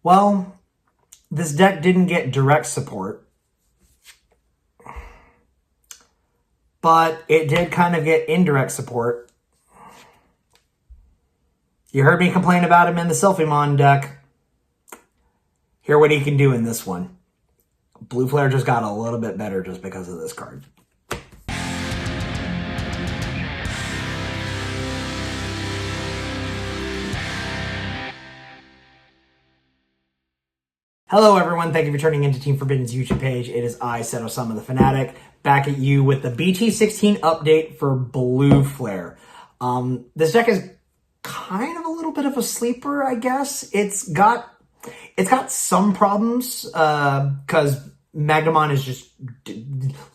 Well, this deck didn't get direct support, but it did kind of get indirect support. You heard me complain about him in the Sylphimon deck. Hear what he can do in this one. Blue Flare just got a little bit better just because of this card. Hello everyone, thank you for turning into Team Forbidden's YouTube page. It is I, Seto-sama the Fanatic, back at you with the BT16 update for Blue Flare. This deck is kind of a little bit of a sleeper, I guess. It's got some problems, because Magnamon is just,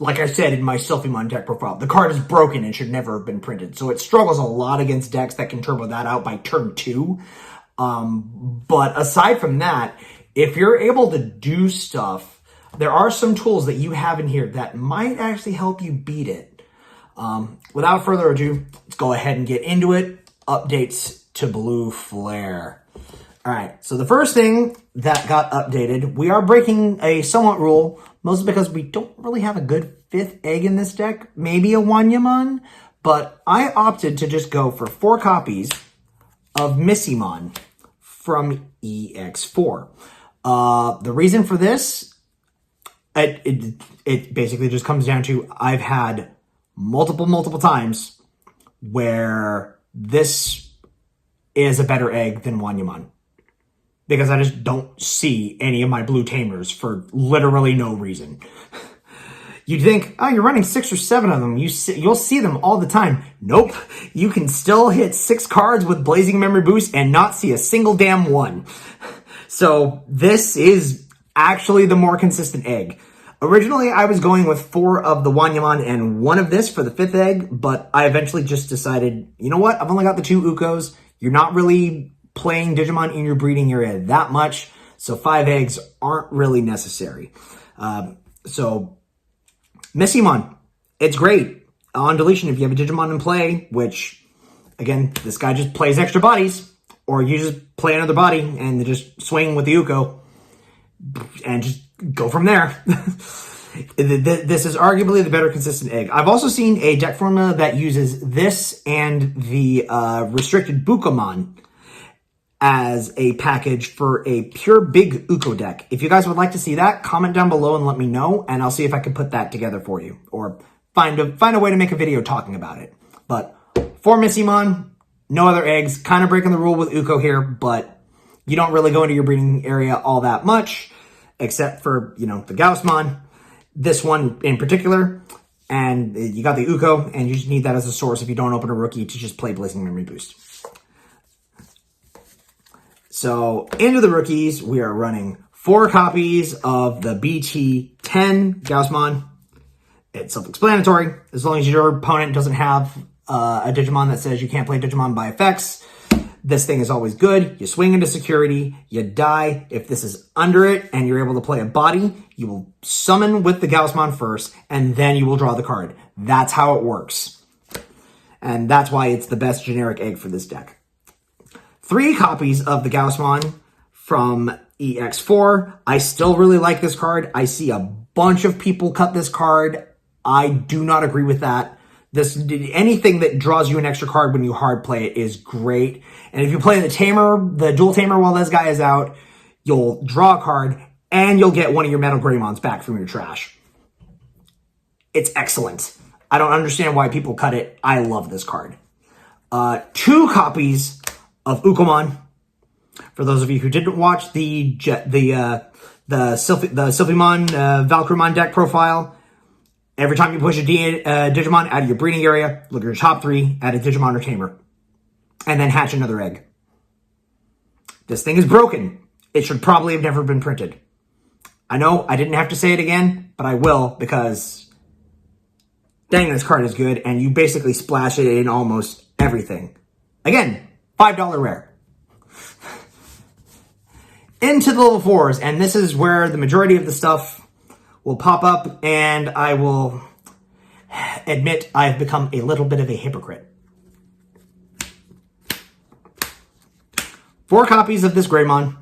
like I said in my Sylphimon deck profile, the card is broken and should never have been printed. So it struggles a lot against decks that can turbo that out by turn 2. But aside from that, if you're able to do stuff, there are some tools that you have in here that might actually help you beat it. Without further ado, let's go ahead and get into it. Updates to Blue Flare. All right, so the first thing that got updated, we are breaking a somewhat rule, mostly because we don't really have a good 5th egg in this deck. Maybe a Wanyamon, but I opted to just go for 4 copies of Missimon from EX4. The reason for this, it basically just comes down to I've had multiple times where this is a better egg than Wanyamon. Because I just don't see any of my blue tamers for literally no reason. You'd think, oh, you're running 6 or 7 of them. You'll see them all the time. Nope. You can still hit 6 cards with Blazing Memory Boost and not see a single damn one. So this is actually the more consistent egg. Originally, I was going with 4 of the Wanyamon and 1 of this for the 5th egg, but I eventually just decided, you know what? I've only got the 2 Ukos. You're not really playing Digimon in your breeding area that much, so 5 eggs aren't really necessary. So Missimon, it's great on deletion if you have a Digimon in play, which, again, this guy just plays extra bodies, or you just play another body and just swing with the Uko and just go from there. This is arguably the better consistent egg. I've also seen a deck formula that uses this and the restricted Bukomon as a package for a pure big Uko deck. If you guys would like to see that, comment down below and let me know, and I'll see if I can put that together for you, or find a way to make a video talking about it. But for Missimon, no other eggs, kind of breaking the rule with Uko here, but you don't really go into your breeding area all that much, except for, you know, the Gaussmon, this one in particular, and you got the Uko, and you just need that as a source if you don't open a rookie to just play Blazing Memory Boost. So, into the rookies, we are running 4 copies of the BT10 Gaussmon. It's self-explanatory. As long as your opponent doesn't have a Digimon that says you can't play Digimon by effects, this thing is always good. You swing into security, you die. If this is under it and you're able to play a body, you will summon with the Gaussmon first, and then you will draw the card. That's how it works. And that's why it's the best generic egg for this deck. 3 copies of the Gaussmon from EX4. I still really like this card. I see a bunch of people cut this card. I do not agree with that. Anything that draws you an extra card when you hard play it is great. And if you play the dual tamer while this guy is out, you'll draw a card and you'll get one of your Metal Greymons back from your trash. It's excellent. I don't understand why people cut it. I love this card. 2 copies of Ukomon. For those of you who didn't watch the Sylphimon Valkrumon deck profile, every time you push a Digimon out of your breeding area, look at your top 3, add a Digimon or Tamer, and then hatch another egg. This thing is broken. It should probably have never been printed. I know I didn't have to say it again, but I will, because dang, this card is good, and you basically splash it in almost everything. Again, $5 rare. Into the level 4s, and this is where the majority of the stuff will pop up, and I will admit I've become a little bit of a hypocrite. 4 copies of this Greymon.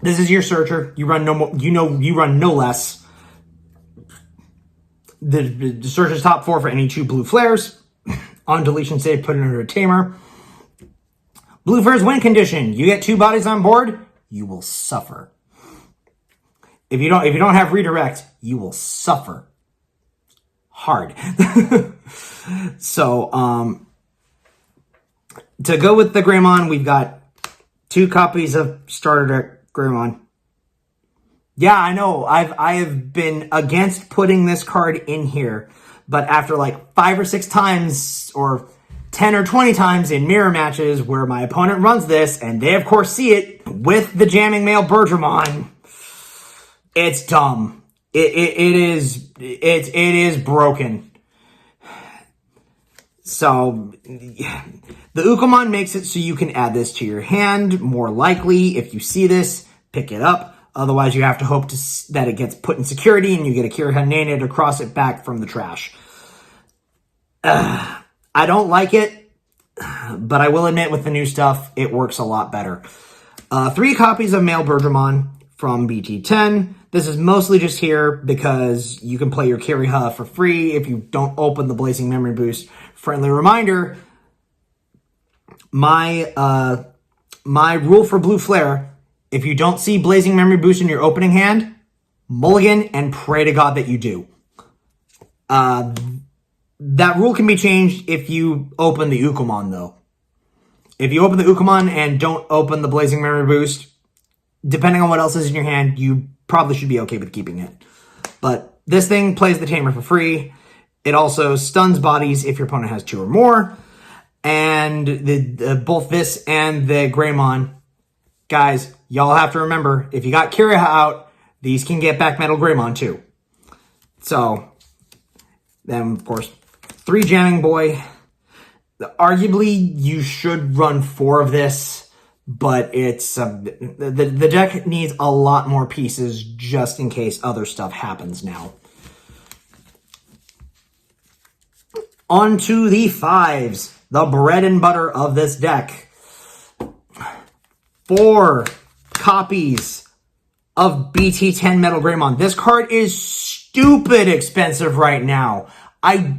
This is your searcher. You run no more, you run no less. The searcher's top 4 for any 2 blue flares. On deletion save, put it under a tamer. Blue flares win condition. You get 2 bodies on board, you will suffer. If you don't have redirect, you will suffer hard. So, to go with the Greymon, we've got 2 copies of Starter Deck Greymon. Yeah, I know. I have been against putting this card in here, but after like 5 or 6 times, or 10 or 20 times in mirror matches where my opponent runs this, and they of course see it with the jamming male Bergermon, it's dumb. It is broken. So the Ukomon makes it so you can add this to your hand. More likely, if you see this, pick it up. Otherwise, you have to hope that it gets put in security and you get a Kirihanene to cross it back from the trash. I don't like it, but I will admit with the new stuff, it works a lot better. 3 copies of Male Bergermon from BT10. This is mostly just here because you can play your Kiriha for free if you don't open the Blazing Memory Boost. Friendly reminder, my rule for Blue Flare, if you don't see Blazing Memory Boost in your opening hand, mulligan and pray to God that you do. That rule can be changed if you open the Ukomon, though. If you open the Ukomon and don't open the Blazing Memory Boost, depending on what else is in your hand, you probably should be okay with keeping it. But this thing plays the Tamer for free. It also stuns bodies if your opponent has 2 or more. And both this and the Greymon, guys, y'all have to remember, if you got Kiriha out, these can get back Metal Greymon too. So, then of course, 3 Jamming Boy. Arguably, you should run 4 of this, but it's the deck needs a lot more pieces just in case other stuff happens now. On to the 5s, the bread and butter of this deck. 4 copies of BT10 Metal Greymon. This card is stupid expensive right now. I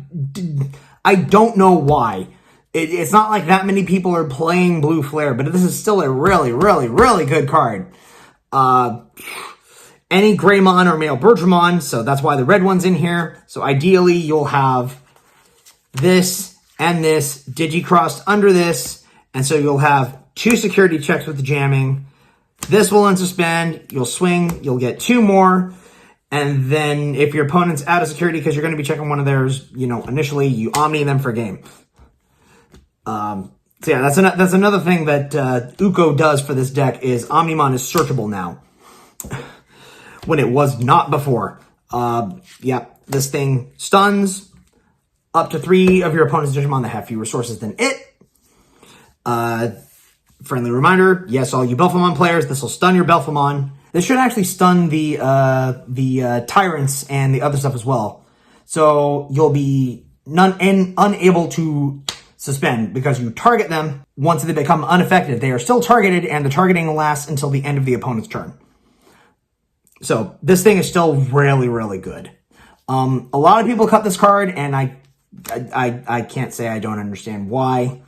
don't know why. It's not like that many people are playing Blue Flare, but this is still a really, really, really good card. Any Greymon or Male Bergermon, so that's why the red one's in here. So ideally, you'll have this and this Digicrossed under this, and so you'll have 2 security checks with the jamming. This will unsuspend, you'll swing, you'll get 2 more, and then if your opponent's out of security because you're going to be checking one of theirs, initially, you Omni them for game. So yeah, that's another thing that Uko does for this deck is Omnimon is searchable now, when it was not before. Yeah, this thing stuns up to 3 of your opponent's Digimon that have fewer sources than it. Friendly reminder, yes, all you Belphemon players, this will stun your Belphemon. This should actually stun the Tyrants and the other stuff as well. So you'll be unable to suspend because you target them. Once they become unaffected, they are still targeted, and the targeting lasts until the end of the opponent's turn. So this thing is still really, really good. A lot of people cut this card, and I can't say I don't understand why.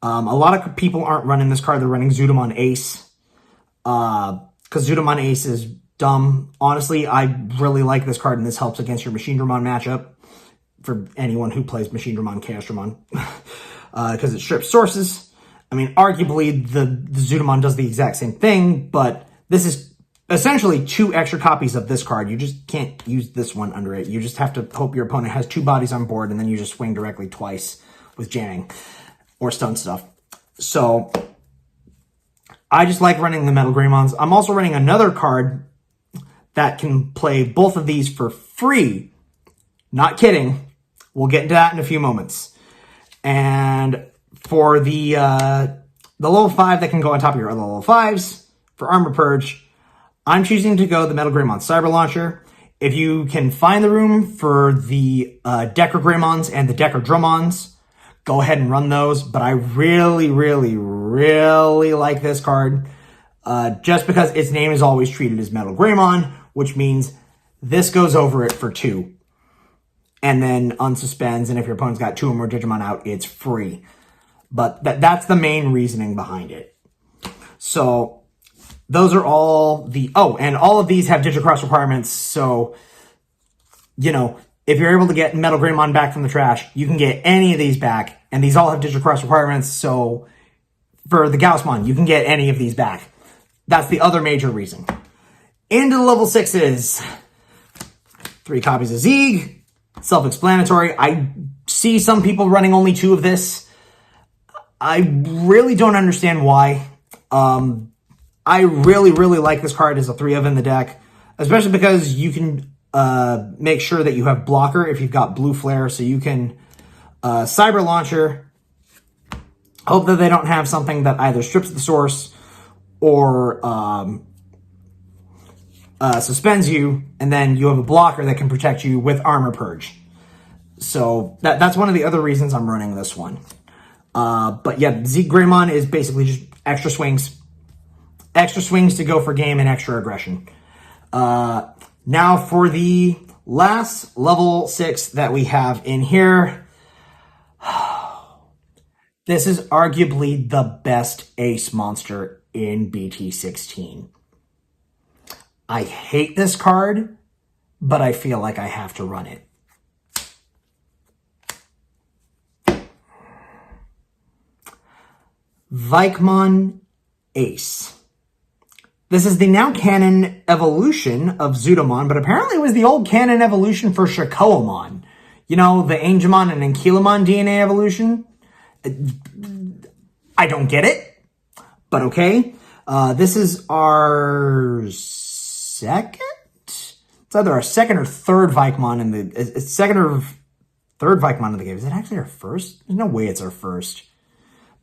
A lot of people aren't running this card. They're running Zudamon Ace. Because Zudamon Ace is dumb. Honestly, I really like this card, and this helps against your Machine Dramon matchup for anyone who plays Machine Dramon, Chaos Dramon. Because it strips sources. I mean, arguably, the Zudamon does the exact same thing, but this is essentially 2 extra copies of this card. You just can't use this one under it. You just have to hope your opponent has 2 bodies on board, and then you just swing directly twice with jamming or stun stuff. So I just like running the Metal Greymons. I'm also running another card that can play both of these for free. Not kidding. We'll get into that in a few moments. And for the level 5 that can go on top of your other level 5s, for Armor Purge, I'm choosing to go the Metal Greymon Cyber Launcher. If you can find the room for the Decker Greymons and the Decker Drummons, go ahead and run those. But I really, really, really like this card. just because its name is always treated as Metal Greymon, which means this goes over it for 2. And then unsuspends, and if your opponent's got 2 or more Digimon out, it's free. But that's the main reasoning behind it. So those are all the... Oh, and all of these have Digicross requirements, so, you know, if you're able to get Metal Greymon back from the trash, you can get any of these back, and these all have Digicross requirements, so for the Gaussmon, you can get any of these back. That's the other major reason. Into the level 6s. 3 copies of Zeeg. Self-explanatory. I see some people running only 2 of this. I really don't understand why. I really, really like this card as a 3 of in the deck, especially because you can make sure that you have blocker if you've got Blue Flare, so you can Cyber Launcher, hope that they don't have something that either strips the source or suspends you, and then you have a blocker that can protect you with Armor Purge. So that's one of the other reasons I'm running this one. But yeah, Zeeg Greymon is basically just extra swings. Extra swings to go for game and extra aggression. Now for the last level 6 that we have in here. This is arguably the best ace monster in BT16. I hate this card, but I feel like I have to run it. Vikemon Ace. This is the now canon evolution of Zudomon, but apparently it was the old canon evolution for Shakoamon. You know, the Angemon and Ankylamon DNA evolution. I don't get it, but okay. This is our second? It's either our second or third Vikemon in the... It's second or third Vikemon in the game. Is it actually our first? There's no way it's our first.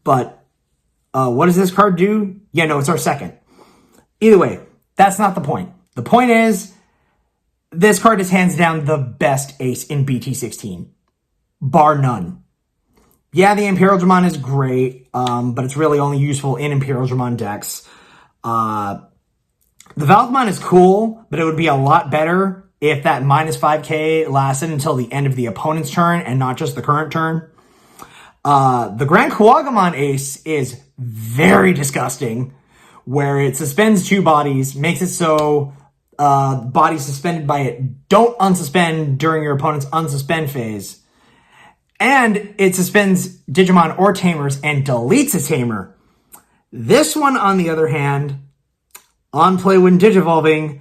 But what does this card do? Yeah, no, it's our second. Either way, that's not the point. The point is, this card is hands down the best ace in BT16. Bar none. Yeah, the Imperial Dramon is great, but it's really only useful in Imperial Dramon decks. The Valkmon is cool, but it would be a lot better if that minus 5k lasted until the end of the opponent's turn and not just the current turn. The Grand Kuwagamon ace is very disgusting, where it suspends 2 bodies, makes it so bodies suspended by it don't unsuspend during your opponent's unsuspend phase. And it suspends Digimon or Tamers and deletes a Tamer. This one, on the other hand, on play when Digivolving,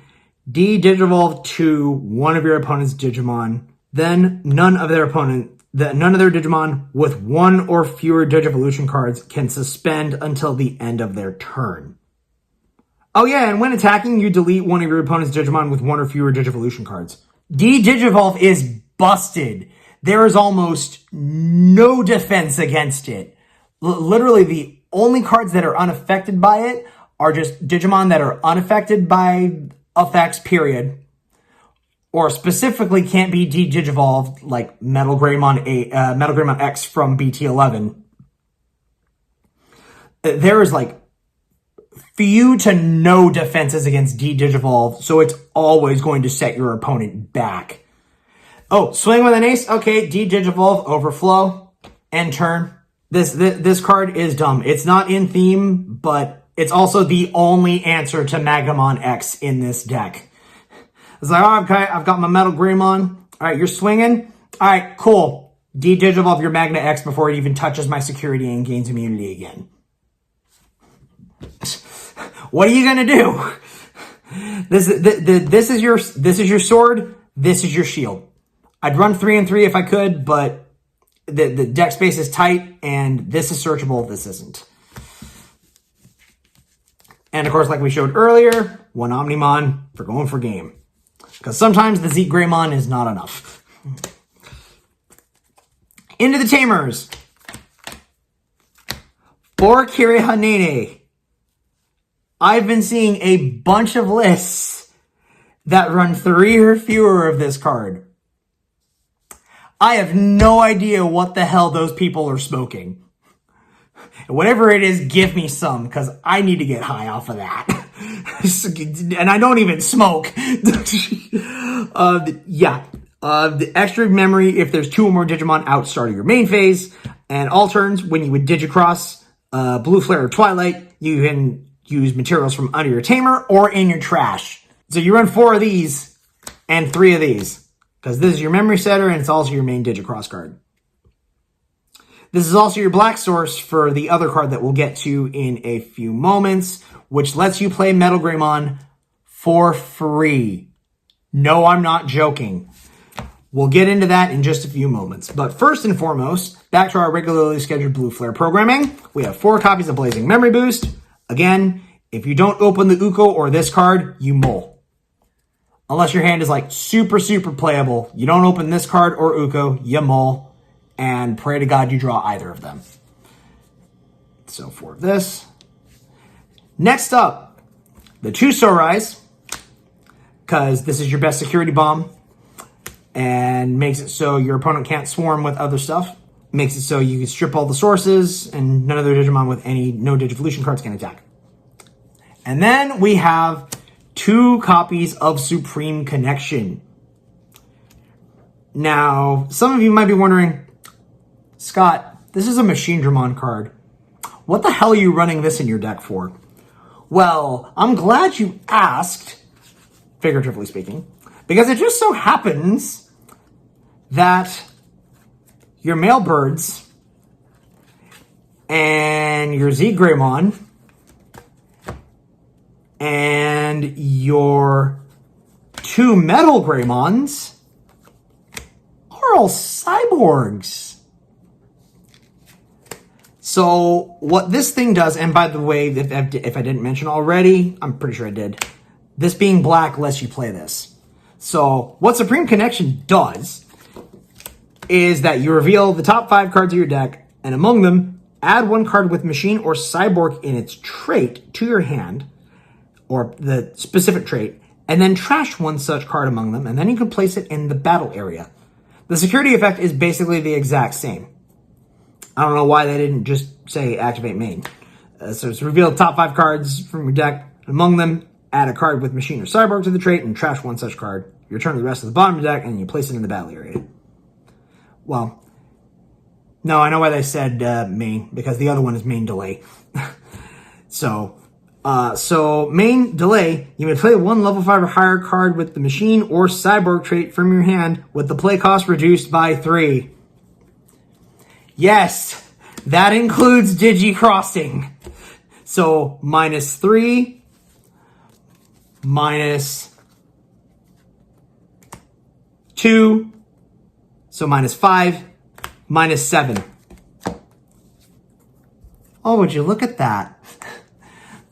de-Digivolve to one of your opponent's Digimon. Then none of their Digimon with 1 or fewer Digivolution cards can suspend until the end of their turn. Oh yeah, and when attacking, you delete one of your opponent's Digimon with 1 or fewer Digivolution cards. De-Digivolve is busted. There is almost no defense against it. Literally, the only cards that are unaffected by it are just Digimon that are unaffected by effects, period. Or specifically can't be de-Digivolved, like Metal Greymon X from BT11. There is like few to no defenses against de-Digivolve, so it's always going to set your opponent back. Oh, swing with an ace. Okay, de-Digivolve, overflow, end turn. This card is dumb. It's not in theme, but it's also the only answer to Magnamon X in this deck. It's like, oh, okay, I've got my Metal Greymon. All right, you're swinging. All right, cool. De-Digivolve your Magna X before it even touches my security and gains immunity again. What are you gonna do? This is your sword. This is your shield. I'd run 3 and 3 if I could, but the deck space is tight, and this is searchable. This isn't. And of course, like we showed earlier, 1 Omnimon for going for game. Because sometimes the Zeeg Greymon is not enough. Into the Tamers. For Kirihanene. I've been seeing a bunch of lists that run 3 or fewer of this card. I have no idea what the hell those people are smoking. Whatever it is, give me some, because I need to get high off of that. And I don't even smoke. The extra memory, if there's 2 or more Digimon outside of your main phase, and alterns, when you would Digicross Blue Flare or Twilight, you can use materials from under your tamer or in your trash. So you run 4 of these and 3 of these, because this is your memory setter and it's also your main Digicross card. This is also your black source for the other card that we'll get to in a few moments, which lets you play Metal Greymon for free. No, I'm not joking. We'll get into that in just a few moments. But first and foremost, back to our regularly scheduled Blue Flare programming. We have 4 copies of Blazing Memory Boost. Again, if you don't open the Uko or this card, you mull. Unless your hand is like super playable. You don't open this card or Uko, you mull. And pray to God you draw either of them. So 4 of this. Next up, the 2 Sorais, because this is your best security bomb and makes it so your opponent can't swarm with other stuff. Makes it so you can strip all the sources and none of their Digimon with no Digivolution cards can attack. And then we have 2 copies of Supreme Connection. Now, some of you might be wondering, Scott, this is a Machine Dramon card. What the hell are you running this in your deck for? Well, I'm glad you asked, figuratively speaking, because it just so happens that your Mailbirds and your Z Greymon and your 2 Metal Greymons are all cyborgs. So what this thing does, and by the way, if I didn't mention already, I'm pretty sure I did. This being black lets you play this. So what Supreme Connection does is that you reveal the top 5 cards of your deck, and among them, add 1 card with Machine or Cyborg in its trait to your hand, or the specific trait, and then trash 1 such card among them, and then you can place it in the battle area. The security effect is basically the exact same. I don't know why they didn't just say activate main. So it's reveal the top 5 cards from your deck. Among them, add a card with Machine or Cyborg to the trait and trash 1 such card. You return the rest of the bottom of the deck and you place it in the battle area. Well, no, I know why they said main, because the other one is main delay. So main delay, you may play 1 level 5 or higher card with the Machine or Cyborg trait from your hand with the play cost reduced by 3. Yes, that includes Digi-Crossing. So -3, -2, so -5, -7. Oh, would you look at that?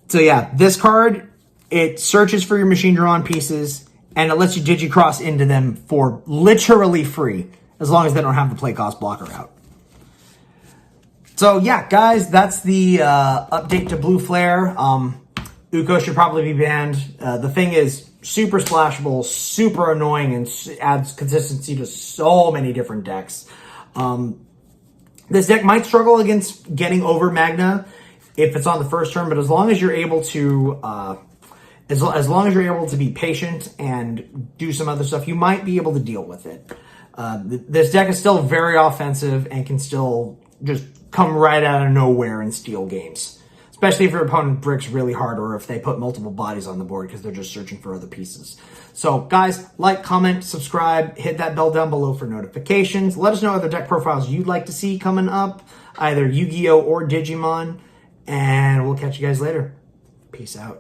So yeah, this card, it searches for your Machine Dramon pieces, and it lets you Digi-Cross into them for literally free, as long as they don't have the play cost blocker out. So yeah, guys, that's the update to Blue Flare. Uko should probably be banned. The thing is super splashable, super annoying, and adds consistency to so many different decks. This deck might struggle against getting over Magna if it's on the first turn, but as long as you're able to, as long as you're able to be patient and do some other stuff, you might be able to deal with it. This deck is still very offensive and can still just come right out of nowhere and steal games. Especially if your opponent bricks really hard or if they put multiple bodies on the board because they're just searching for other pieces. So guys, like, comment, subscribe, hit that bell down below for notifications. Let us know other deck profiles you'd like to see coming up, either Yu-Gi-Oh! Or Digimon. And we'll catch you guys later. Peace out.